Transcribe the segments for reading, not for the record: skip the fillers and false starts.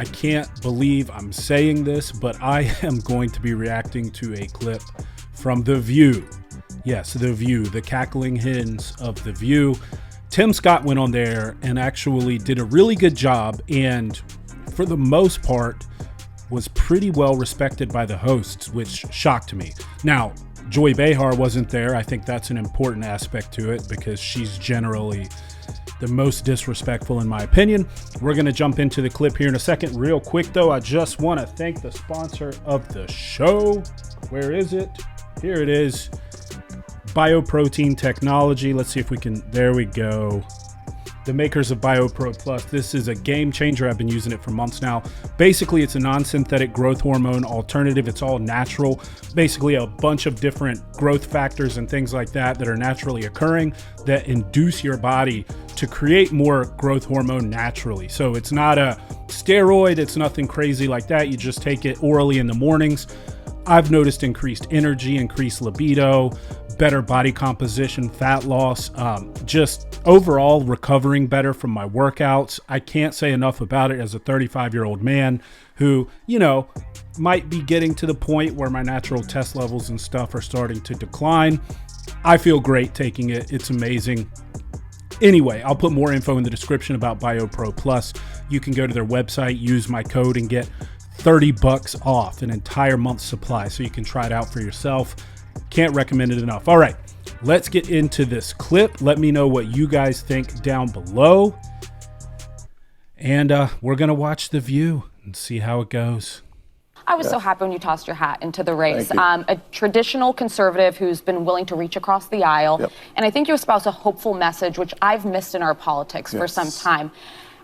I can't believe I'm saying this, but I am going to be reacting to a clip from The View. Yes, The View, the cackling hens of The View. Tim Scott went on there and actually did a really good job, and for the most part was pretty well respected by the hosts, which shocked me. Now, Joy Behar wasn't there. I think that's an important aspect to it because she's generally the most disrespectful in my opinion. We're going to jump into the clip here in a second. Real quick though, I just want to thank the sponsor of the show. Where is it? Here it is. BioProtein technology. Let's see if we can, there we go. The makers of BioPro Plus. This is a game changer. I've been using it for months now. Basically, it's a non-synthetic growth hormone alternative. It's all natural. Basically, a bunch of different growth factors and things like that are naturally occurring that induce your body to create more growth hormone naturally. So it's not a steroid. It's nothing crazy like that. You just take it orally in the mornings. I've noticed increased energy, increased libido, better body composition, fat loss, just overall recovering better from my workouts. I can't say enough about it as a 35-year-old man who, you know, might be getting to the point where my natural test levels and stuff are starting to decline. I feel great taking it. It's amazing. Anyway, I'll put more info in the description about BioPro Plus. You can go to their website, use my code, and get $30 off an entire month's supply, so you can try it out for yourself. Can't recommend it enough. All right, let's get into this clip. Let me know what you guys think down below. And we're going to watch The View and see how it goes. I was so happy when you tossed your hat into the race. A traditional conservative who's been willing to reach across the aisle. Yep. And I think you espouse a hopeful message, which I've missed in our politics for some time.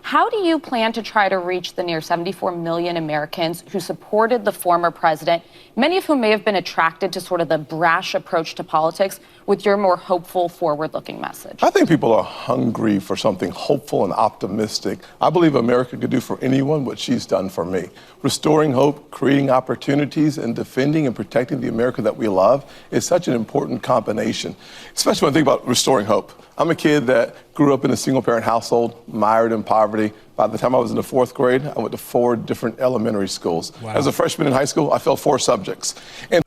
How do you plan to try to reach the near 74 million Americans who supported the former president, many of whom may have been attracted to sort of the brash approach to politics, with your more hopeful, forward-looking message? I think people are hungry for something hopeful and optimistic. I believe America could do for anyone what she's done for me. Restoring hope, creating opportunities, and defending and protecting the America that we love is such an important combination, especially when I think about restoring hope. I'm a kid that grew up in a single-parent household, mired in poverty. By the time I was in the 4th grade, I went to 4 different elementary schools. Wow. As a freshman in high school, I failed 4 subjects. And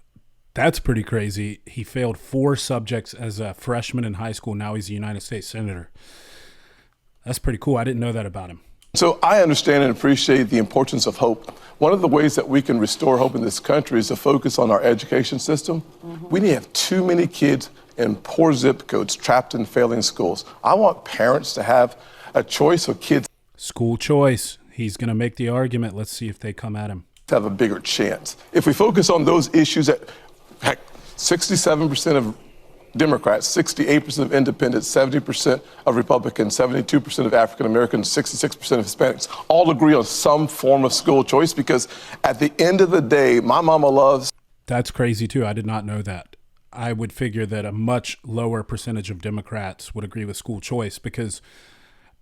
that's pretty crazy. He failed 4 subjects as a freshman in high school. Now he's a United States Senator. That's pretty cool. I didn't know that about him. So I understand and appreciate the importance of hope. One of the ways that we can restore hope in this country is to focus on our education system. We have too many kids in poor zip codes trapped in failing schools. I want parents to have a choice of kids. School choice. He's going to make the argument. Let's see if they come at him. To have a bigger chance. If we focus on those issues that, heck, 67% of Democrats, 68% of independents, 70% of Republicans, 72% of African Americans, 66% of Hispanics all agree on some form of school choice, because at the end of the day, my mama loves. That's crazy too. I did not know that. I would figure that a much lower percentage of Democrats would agree with school choice, because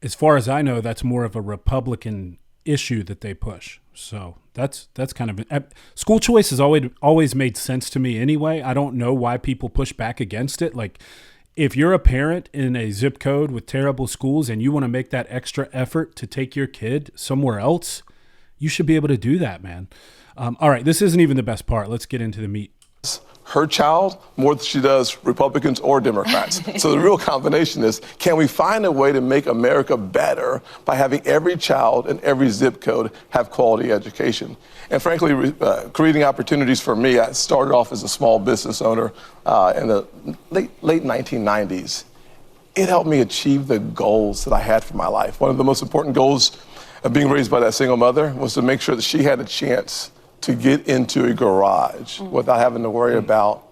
as far as I know, that's more of a Republican issue that they push. So that's kind of school choice has always made sense to me anyway. I don't know why people push back against it. Like, if you're a parent in a zip code with terrible schools and you want to make that extra effort to take your kid somewhere else, you should be able to do that, man. All right, this isn't even the best part. Let's get into the meat. Her child more than she does Republicans or Democrats. So the real combination is, can we find a way to make America better by having every child in every zip code have quality education? And frankly, creating opportunities for me, I started off as a small business owner in the late 1990s. It helped me achieve the goals that I had for my life. One of the most important goals of being raised by that single mother was to make sure that she had a chance to get into a garage without having to worry about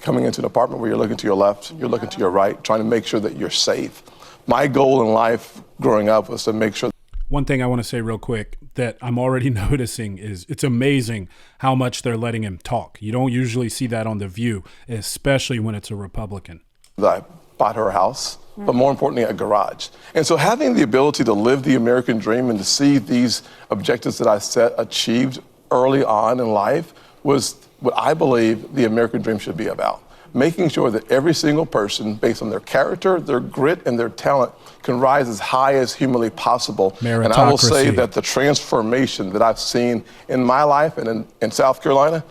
coming into an apartment where you're looking to your left, you're looking to your right, trying to make sure that you're safe. My goal in life growing up was to make sure. One thing I want to say real quick that I'm already noticing is it's amazing how much they're letting him talk. You don't usually see that on The View, especially when it's a Republican. I bought her a house, but more importantly, a garage. And so having the ability to live the American dream and to see these objectives that I set achieved early on in life was what I believe the American dream should be about. making sure that every single person, based on their character, their grit, and their talent, can rise as high as humanly possible. Meritocracy. And I will say that the transformation that I've seen in my life and in South Carolina,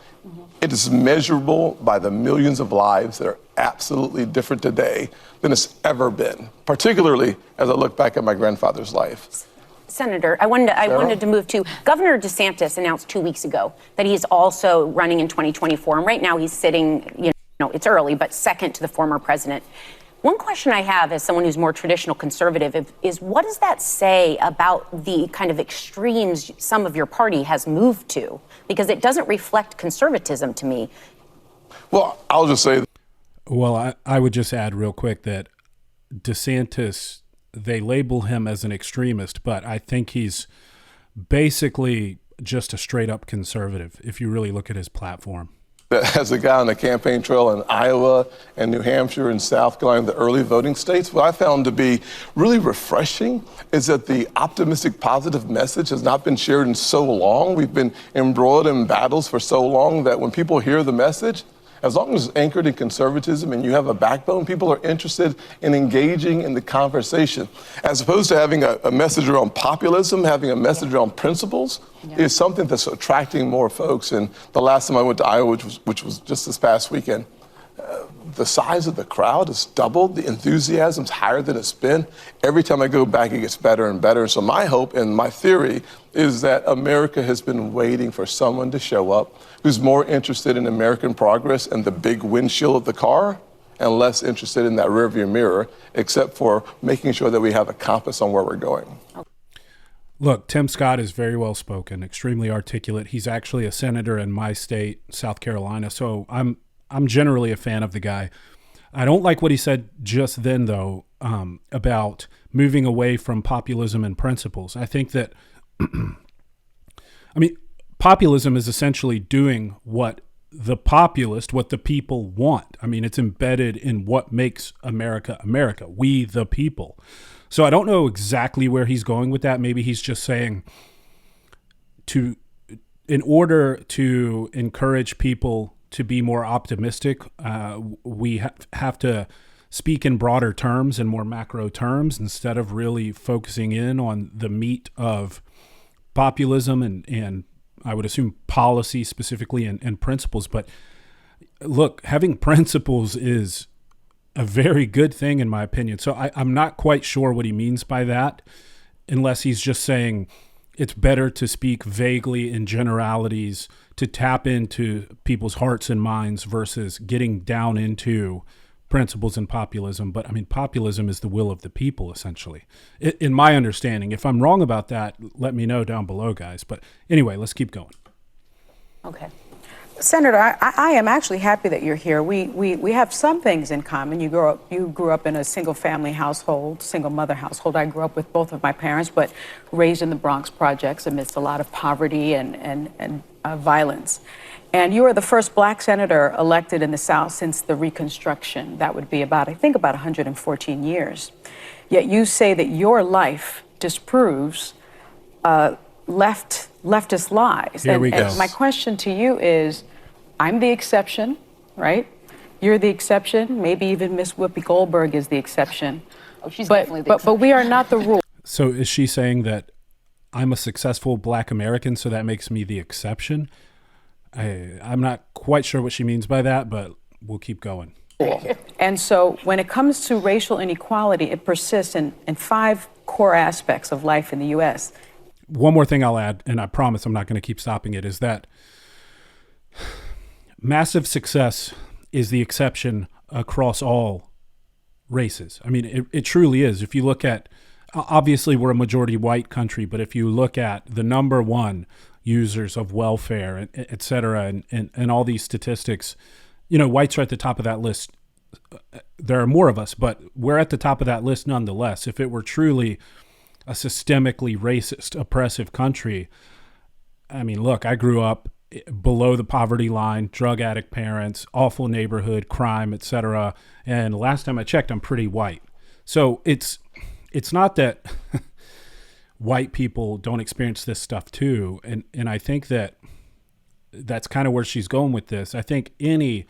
it is measurable by the millions of lives that are absolutely different today than it's ever been, particularly as I look back at my grandfather's life. Senator, I wanted to move to Governor DeSantis announced 2 weeks ago that he's also running in 2024. And right now he's sitting, it's early, but second to the former president. One question I have as someone who's more traditional conservative is what does that say about the kind of extremes some of your party has moved to? Because it doesn't reflect conservatism to me. Well, I'll just say. Well, I would just add real quick that DeSantis, they label him as an extremist, but I think he's basically just a straight up conservative if you really look at his platform. As a guy on the campaign trail in Iowa and New Hampshire and South Carolina, the early voting states, what I found to be really refreshing is that the optimistic, positive message has not been shared in so long. We've been embroiled in battles for so long that when people hear the message, as long as it's anchored in conservatism and you have a backbone, people are interested in engaging in the conversation. As opposed to having a message around populism, having a message around principles is something that's attracting more folks. And the last time I went to Iowa, which was just this past weekend, the size of the crowd has doubled. The enthusiasm's higher than it's been. Every time I go back, it gets better and better. So my hope and my theory is that America has been waiting for someone to show up who's more interested in American progress and the big windshield of the car and less interested in that rearview mirror, except for making sure that we have a compass on where we're going. Look, Tim Scott is very well spoken, extremely articulate. He's actually a senator in my state, South Carolina. So I'm generally a fan of the guy. I don't like what he said just then, though, about moving away from populism and principles. I think that, populism is essentially doing what the populist, what the people want. I mean, it's embedded in what makes America, America, we the people. So I don't know exactly where he's going with that. Maybe he's just saying in order to encourage people to be more optimistic, we have to speak in broader terms and more macro terms instead of really focusing in on the meat of populism and I would assume policy specifically and principles. But look, having principles is a very good thing in my opinion. So I'm not quite sure what he means by that, unless he's just saying it's better to speak vaguely in generalities to tap into people's hearts and minds versus getting down into principles and populism. But I mean, populism is the will of the people, essentially, in my understanding. If I'm wrong about that, let me know down below, guys. But anyway, let's keep going. Okay. Senator, I am actually happy that you're here. We have some things in common. You grew up in a single family household, single mother household. I grew up with both of my parents, but raised in the Bronx projects amidst a lot of poverty and violence. And you are the first black senator elected in the South since the Reconstruction. That would be about 114 years. Yet you say that your life disproves leftist lies. Here we go. And my question to you is, I'm the exception, right? You're the exception. Maybe even Miss Whoopi Goldberg is the exception. Oh, she's definitely the exception. But we are not the rule. So is she saying that I'm a successful black American, so that makes me the exception? I'm not quite sure what she means by that, but we'll keep going. And so when it comes to racial inequality, it persists in 5 core aspects of life in the U.S. One more thing I'll add, and I promise I'm not going to keep stopping it, is that massive success is the exception across all races. I mean, it truly is. If you look at, obviously we're a majority white country, but if you look at the number one users of welfare, et cetera, and all these statistics, whites are at the top of that list. There are more of us, but we're at the top of that list nonetheless. If it were truly a systemically racist, oppressive country, I mean, look, I grew up below the poverty line, drug addict parents, awful neighborhood, crime, et cetera. And last time I checked, I'm pretty white. So it's not that white people don't experience this stuff too. And I think that's kind of where she's going with this. I think any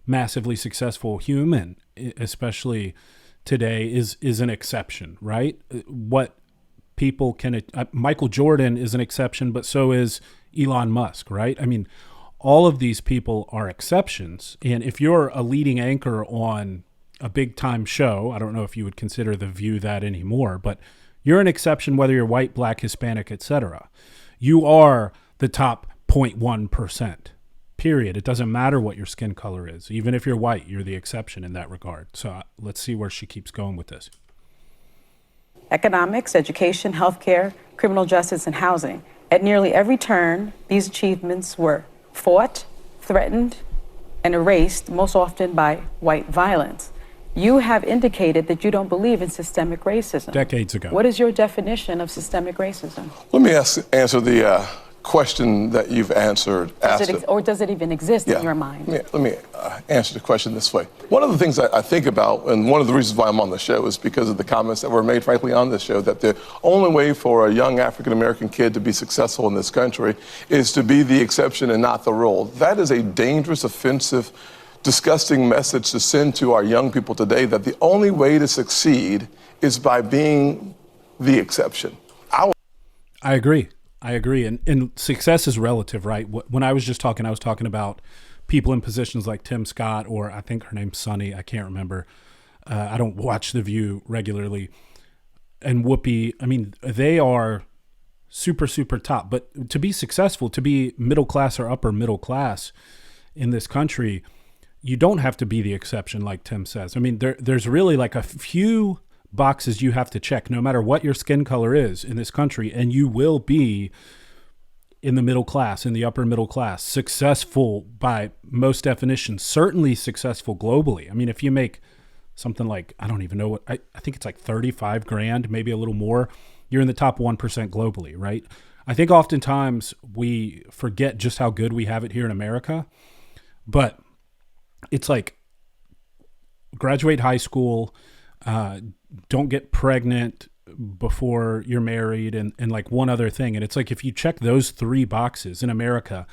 massively successful human, especially today, is an exception, right? What people can, Michael Jordan is an exception, but so is Elon Musk, right? I mean, all of these people are exceptions. And if you're a leading anchor on a big time show, I don't know if you would consider The View that anymore, but you're an exception whether you're white, black, Hispanic, etc. You are the top 0.1%, period. It doesn't matter what your skin color is. Even if you're white, you're the exception in that regard. So let's see where she keeps going with this. Economics, education, healthcare, criminal justice, and housing. At nearly every turn, these achievements were fought, threatened, and erased, most often by white violence. You have indicated that you don't believe in systemic racism. Decades ago. What is your definition of systemic racism? Let me answer the question that you've answered. Or does it even exist in your mind? Let me answer the question this way. One of the things I think about, and one of the reasons why I'm on the show, is because of the comments that were made, frankly, on this show, that the only way for a young African-American kid to be successful in this country is to be the exception and not the rule. That is a dangerous, offensive, disgusting message to send to our young people today, that the only way to succeed is by being the exception. I agree. And success is relative, right? When I was just talking, I was talking about people in positions like Tim Scott, or I think her name's Sunny. I can't remember. I don't watch The View regularly. And Whoopi, I mean, they are super, super top. But to be successful, to be middle class or upper middle class in this country, you don't have to be the exception, like Tim says. I mean, there's really like a few boxes you have to check, no matter what your skin color is in this country, and you will be in the middle class, in the upper middle class, successful by most definitions, certainly successful globally. I mean, if you make something like, I don't even know what, I think it's like 35 grand, maybe a little more, you're in the top 1% globally, right? I think oftentimes we forget just how good we have it here in America, but it's like graduate high school, don't get pregnant before you're married, and like one other thing. And it's like, if you check those 3 boxes in America,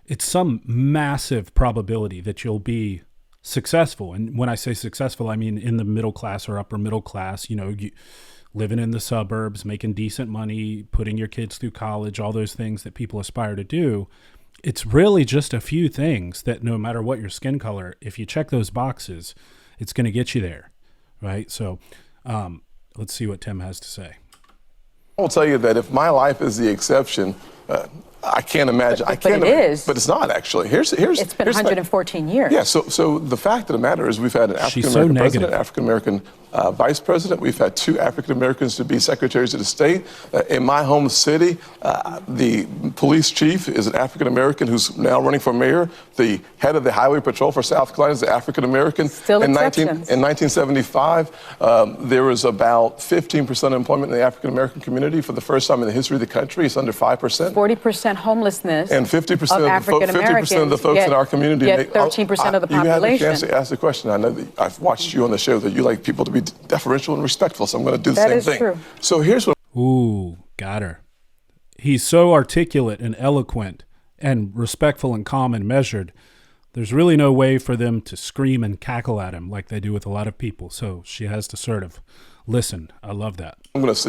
it's some massive probability that you'll be successful. And when I say successful, I mean in the middle class or upper middle class, living in the suburbs, making decent money, putting your kids through college, all those things that people aspire to do. It's really just a few things that, no matter what your skin color, if you check those boxes, it's going to get you there. Right. So let's see what Tim has to say. I will tell you that if my life is the exception, I can't imagine. But it is. But it's not, actually. It's been 114 years. Yeah. So the fact of the matter is, we've had an African-American president, African-American vice president. We've had 2 African-Americans to be secretaries of the state. In my home city, the police chief is an African-American who's now running for mayor. The head of the highway patrol for South Carolina is an African-American. Still exceptions. In 1975, there was about 15% employment in the African-American community. For the first time in the history of the country, it's under 5%. 40% homelessness. And 50% of the folks in our community get 13% of the population. You had the chance to ask the question. I know that I've watched you on the show, that you like people to be deferential and respectful, so I'm going to do the same thing. That is true. So here's what. Ooh, got her. He's so articulate and eloquent and respectful and calm and measured. There's really no way for them to scream and cackle at him like they do with a lot of people. So she has to sort of listen. I love that. I'm going to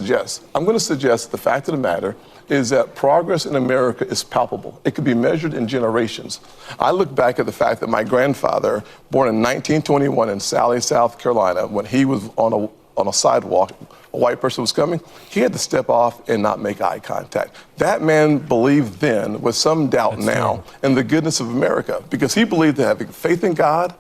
suggest the fact of the matter is that progress in America is palpable. It could be measured in generations. I look back at the fact that my grandfather, born in 1921 in Sally, South Carolina, when he was on a sidewalk, a white person was coming, he had to step off and not make eye contact. That man believed then, with some doubt now, in the goodness of America, because he believed that having faith in God,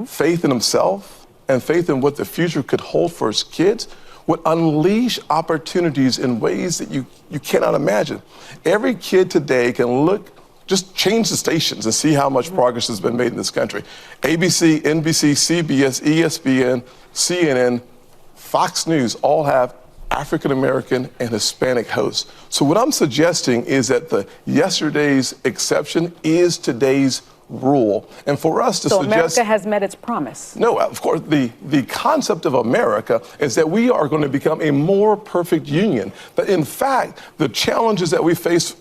faith in himself, and faith in what the future could hold for his kids would unleash opportunities in ways that you cannot imagine. Every kid today can look, just change the stations and see how much progress has been made in this country. ABC, NBC, CBS, ESPN, CNN, Fox News all have African-American and Hispanic hosts. So what I'm suggesting is that yesterday's exception is today's rule. And for us to suggest... So America has met its promise. No, of course, the concept of America is that we are going to become a more perfect union. But in fact, the challenges that we face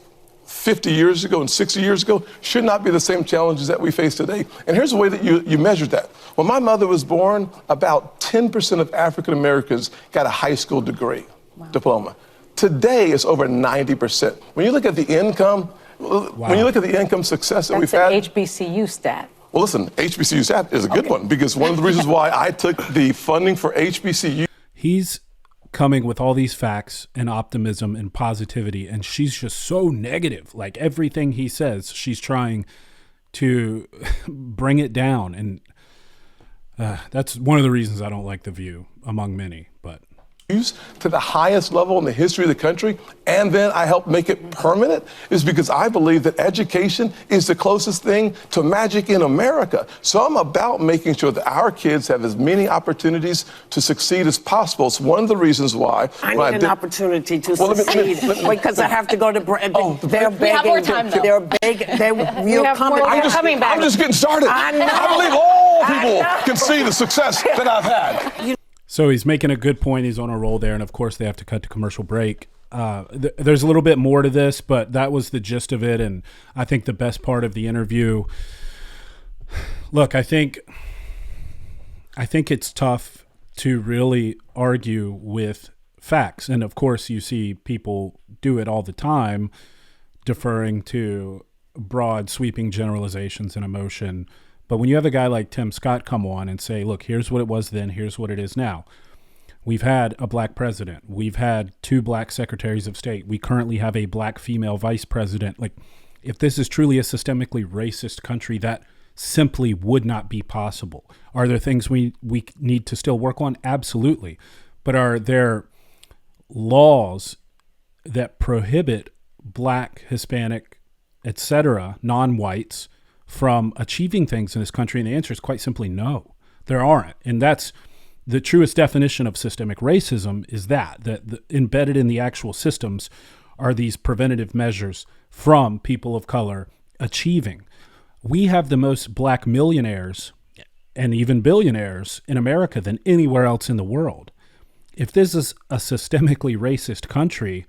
50 years ago and 60 years ago should not be the same challenges that we face today. And here's the way that you measure that. When my mother was born, about 10% of African Americans got a high school degree, diploma. Today, it's over 90%. When you look at the income, when you look at the income success that we've had. That's an HBCU stat. Well, listen, HBCU stat is a good one, because one of the reasons why I took the funding for HBCU. He's coming with all these facts and optimism and positivity, and she's just so negative. Like everything he says, she's trying to bring it down. And that's one of the reasons I don't like The View, among many. But to the highest level in the history of the country, and then I help make it permanent, is because I believe that education is the closest thing to magic in America. So I'm about making sure that our kids have as many opportunities to succeed as possible. It's one of the reasons why I need an opportunity to succeed because I have to go to they're begging. We have more time, though. They're big. You're coming back. I'm just getting started. I know. I believe all people can see the success that I've had. so he's making a good point. He's on a roll there. And of course, they have to cut to commercial break. There's a little bit more to this, but that was the gist of it. And I think the best part of the interview, look, I think it's tough to really argue with facts. And of course, you see people do it all the time, deferring to broad sweeping generalizations and emotion. But when you have a guy like Tim Scott come on and say, look, here's what it was then, here's what it is now. We've had a black president. We've had 2 black secretaries of state. We currently have a black female vice president. Like, if this is truly a systemically racist country, that simply would not be possible. Are there things we need to still work on? Absolutely. But are there laws that prohibit black, Hispanic, etc., non-whites from achieving things in this country? And the answer is quite simply no, there aren't. And that's the truest definition of systemic racism, is that embedded in the actual systems are these preventative measures from people of color achieving. We have the most black millionaires and even billionaires in America than anywhere else in the world. If this is a systemically racist country,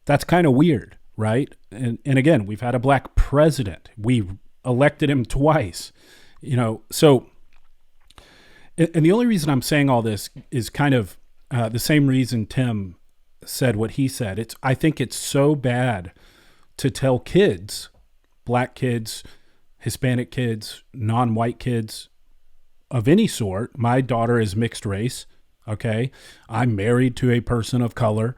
that's kind of weird, right? And again, we've had a black president. We elected him twice, so, and the only reason I'm saying all this is kind of the same reason Tim said what he said. I think it's so bad to tell kids, black kids, Hispanic kids, non-white kids of any sort. My daughter is mixed race. Okay. I'm married to a person of color.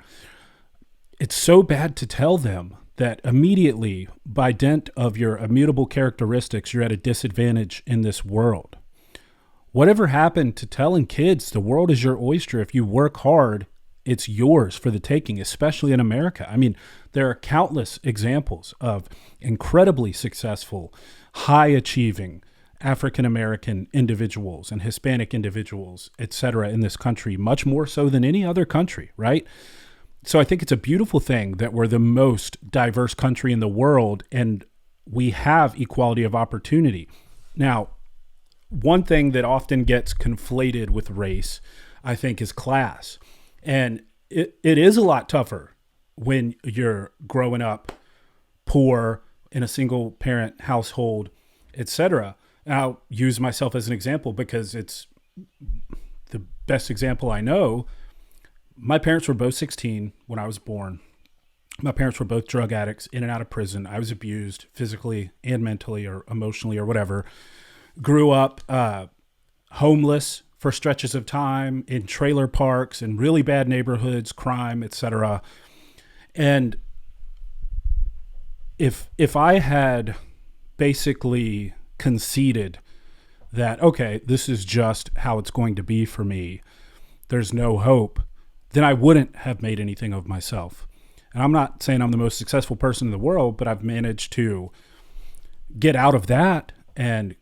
It's so bad to tell them that immediately, by dint of your immutable characteristics, you're at a disadvantage in this world. Whatever happened to telling kids the world is your oyster? If you work hard, it's yours for the taking, especially in America. I mean, there are countless examples of incredibly successful, high-achieving African-American individuals and Hispanic individuals, et cetera, in this country, much more so than any other country, right? So I think it's a beautiful thing that we're the most diverse country in the world and we have equality of opportunity. Now, one thing that often gets conflated with race, I think, is class. And it is a lot tougher when you're growing up poor in a single parent household, et cetera. And I'll use myself as an example because it's the best example I know. My parents were both 16 when I was born. My parents were both drug addicts, in and out of prison. I was abused physically and mentally or emotionally or whatever. Grew up homeless for stretches of time in trailer parks in really bad neighborhoods, crime, etc. And if I had basically conceded that, okay, this is just how it's going to be for me, there's no hope, then I wouldn't have made anything of myself. And I'm not saying I'm the most successful person in the world, but I've managed to get out of that and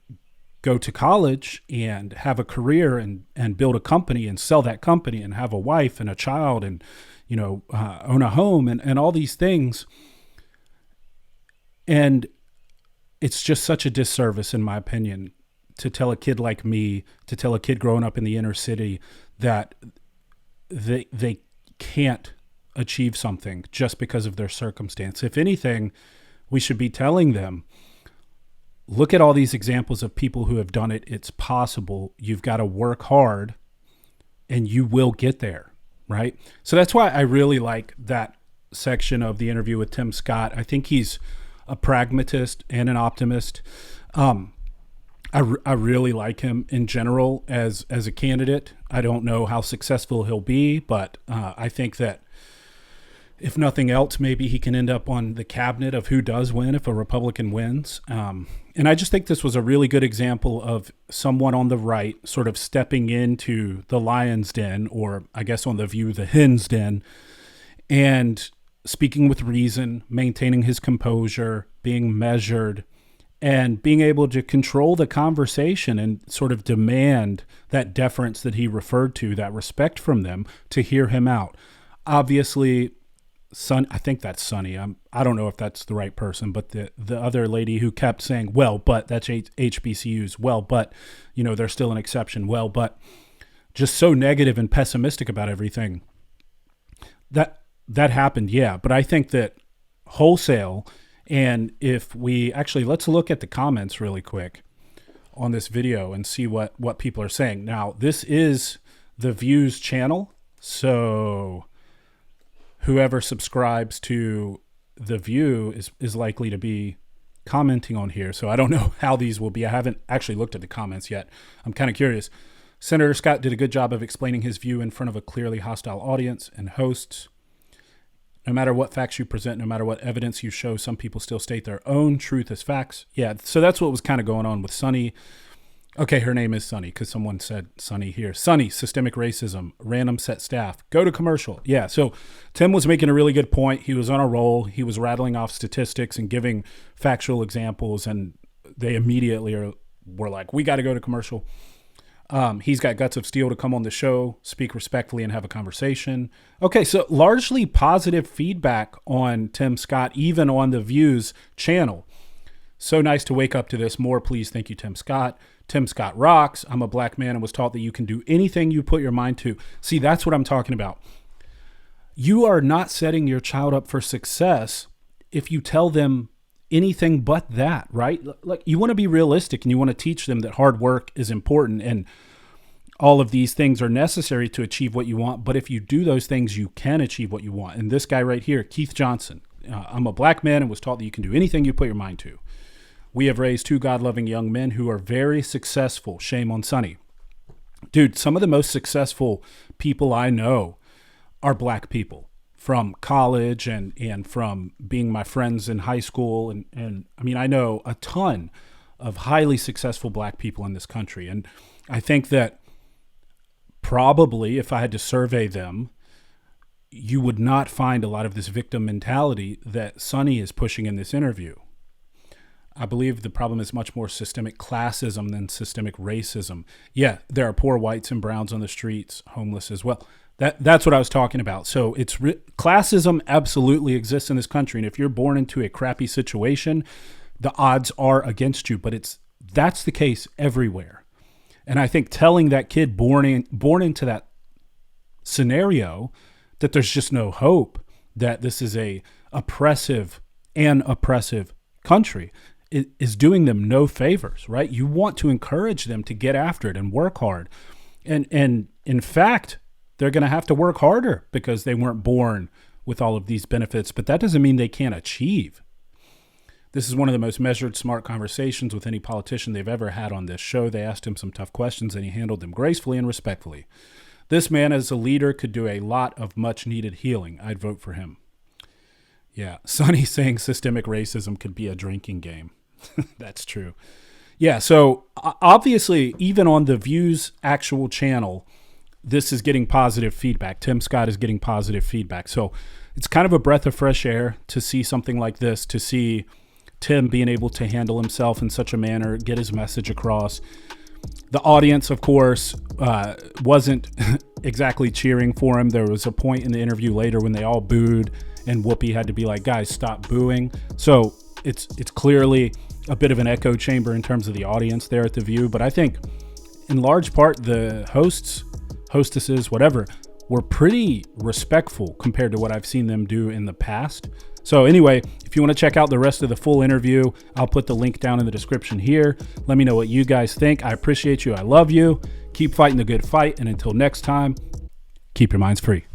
go to college and have a career and build a company and sell that company and have a wife and a child and, own a home and all these things. And it's just such a disservice, in my opinion, to tell a kid like me, to tell a kid growing up in the inner city that they can't achieve something just because of their circumstance. If anything, we should be telling them, look at all these examples of people who have done it. It's possible. You've got to work hard and you will get there, right? So that's why I really like that section of the interview with Tim Scott. I think he's a pragmatist and an optimist. I really like him in general as a candidate. I don't know how successful he'll be, but I think that if nothing else, maybe he can end up on the cabinet of who does win if a Republican wins. And I just think this was a really good example of someone on the right sort of stepping into the lion's den, or I guess on the View, the hen's den, and speaking with reason, maintaining his composure, being measured, and being able to control the conversation and sort of demand that deference that he referred to, that respect from them to hear him out. Obviously, I think that's Sonny. I don't know if that's the right person, but the other lady who kept saying, well, but that's HBCUs. Well, but, they're still an exception. Well, but just so negative and pessimistic about everything. That happened, yeah. But I think that wholesale, and if we actually, let's look at the comments really quick on this video and see what people are saying. Now, this is the Views channel, so whoever subscribes to The View is likely to be commenting on here. So I don't know how these will be. I haven't actually looked at the comments yet. I'm kind of curious. Senator Scott did a good job of explaining his view in front of a clearly hostile audience and hosts. No matter what facts you present, no matter what evidence you show, some people still state their own truth as facts. Yeah, so that's what was kind of going on with Sonny. Okay, her name is Sonny because someone said Sonny here. Sonny, systemic racism, random set staff. Go to commercial. Yeah, so Tim was making a really good point. He was on a roll. He was rattling off statistics and giving factual examples, and they immediately were like, we got to go to commercial. He's got guts of steel to come on the show, speak respectfully, and have a conversation. Okay, so largely positive feedback on Tim Scott, even on the Views channel. So nice to wake up to this. More, please. Thank you, Tim Scott. Tim Scott rocks. I'm a black man and was taught that you can do anything you put your mind to. See, that's what I'm talking about. You are not setting your child up for success if you tell them anything but that, right? Like, you want to be realistic and you want to teach them that hard work is important and all of these things are necessary to achieve what you want. But if you do those things, you can achieve what you want. And this guy right here, Keith Johnson, I'm a black man and was taught that you can do anything you put your mind to. We have raised two God-loving young men who are very successful. Shame on Sonny. Dude, some of the most successful people I know are black people from college and from being my friends in high school. And I mean, I know a ton of highly successful black people in this country. And I think that probably if I had to survey them, you would not find a lot of this victim mentality that Sonny is pushing in this interview. I believe the problem is much more systemic classism than systemic racism. Yeah, there are poor whites and browns on the streets, homeless as well. That's what I was talking about. So classism absolutely exists in this country. And if you're born into a crappy situation, the odds are against you. But that's the case everywhere. And I think telling that kid born into that scenario that there's just no hope, that this is a oppressive country, is doing them no favors, right? You want to encourage them to get after it and work hard. And in fact, they're going to have to work harder because they weren't born with all of these benefits, but that doesn't mean they can't achieve. This is one of the most measured, smart conversations with any politician they've ever had on this show. They asked him some tough questions and he handled them gracefully and respectfully. This man as a leader could do a lot of much needed healing. I'd vote for him. Yeah, Sonny saying systemic racism could be a drinking game. That's true. Yeah, so obviously, even on the Views actual channel, this is getting positive feedback. Tim Scott is getting positive feedback. So it's kind of a breath of fresh air to see something like this, to see Tim being able to handle himself in such a manner, get his message across. The audience, of course, wasn't exactly cheering for him. There was a point in the interview later when they all booed and Whoopi had to be like, guys, stop booing. So it's clearly a bit of an echo chamber in terms of the audience there at The View. But I think in large part, the hosts, hostesses, whatever, were pretty respectful compared to what I've seen them do in the past. So anyway, if you want to check out the rest of the full interview, I'll put the link down in the description here. Let me know what you guys think. I appreciate you. I love you. Keep fighting the good fight. And until next time, keep your minds free.